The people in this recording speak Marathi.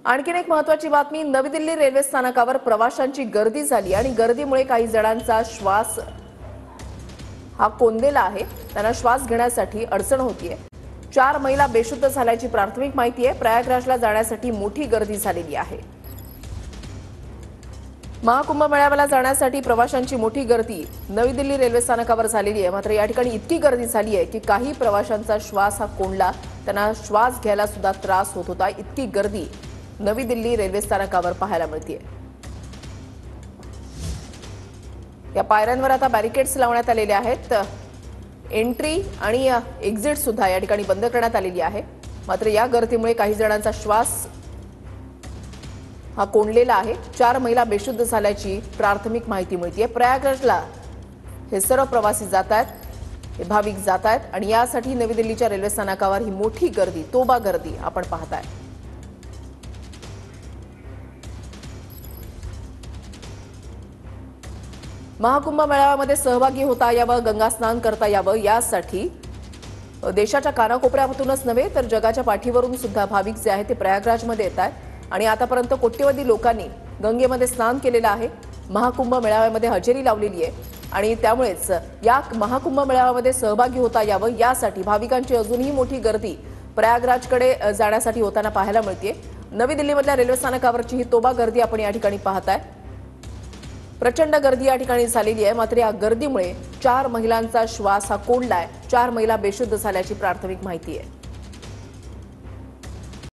आणखीन एक महत्त्वाची बातमी, नवी दिल्ली रेल्वे स्थानकावर प्रवाशांची गर्दी झाली आणि गर्दीमुळे काही जणांचा श्वास हा कोंदलेला आहे। त्यांना श्वास घेण्यासाठी अडचण होतीये। 4 महिला बेशुद्ध झाल्याची प्राथमिक माहिती आहे। प्रयागराजला जाण्यासाठी मोठी गर्दी झालेली आहे। महाकुंभ मेळाव्याला जाण्यासाठी प्रवाशांची मोठी गर्दी नवी दिल्ली रेल्वे स्थानकावर झालेली आहे। मात्र या ठिकाणी इतकी गर्दी झाली आहे की काही प्रवाशांचा श्वास हा कोंडला, त्यांना श्वास घ्यायला सुद्धा त्रास होत होता। इतकी गर्दी नवी दिल्ली रेल्वे स्थानकावर पाहायला मिळते। या पायऱ्यांवर आता बॅरिकेड्स लावण्यात आलेले आहेत। एंट्री आणि एक्झिट सुद्धा या ठिकाणी बंद करण्यात आलेली आहे। मात्र या गर्दीमुळे काही जणांचा श्वास हा कोंडलेला आहे। 4 महिला बेशुद्ध झाल्याची प्राथमिक माहिती मिळते। प्रयागराजला हे सर्व प्रवासी जात आहेत, हे भाविक जात आहेत आणि यासाठी नवी दिल्लीच्या रेल्वे स्थानकावर ही मोठी गर्दी, तोबा गर्दी आपण पाहताय। महाकुंभ मेळाव्यामध्ये सहभागी होता यावं, गंगा स्नान करता यावं यासाठी देशाच्या कानाकोपऱ्यातूनच नव्हे तर जगाच्या पाठीवरून सुद्धा भाविक जे आहेत ते प्रयागराजमध्ये येत आहेत आणि आतापर्यंत कोट्यवधी लोकांनी गंगेमध्ये स्नान केलेलं आहे। महाकुंभ मेळाव्यामध्ये हजेरी लावलेली आहे आणि त्यामुळेच या महाकुंभ मेळाव्यामध्ये सहभागी होता यावं यासाठी भाविकांची अजूनही मोठी गर्दी प्रयागराजकडे जाण्यासाठी होताना पाहायला मिळते। नवी दिल्लीमधल्या रेल्वे स्थानकावरची ही तोबा गर्दी आपण या ठिकाणी पाहताय। प्रचंड गर्दी या ठिकाणी झालेली आहे। मात्र या गर्दीमुळे 4 महिलांचा श्वास हा कोंडलाय। 4 महिला बेशुद्ध झाल्याची प्राथमिक माहिती आहे।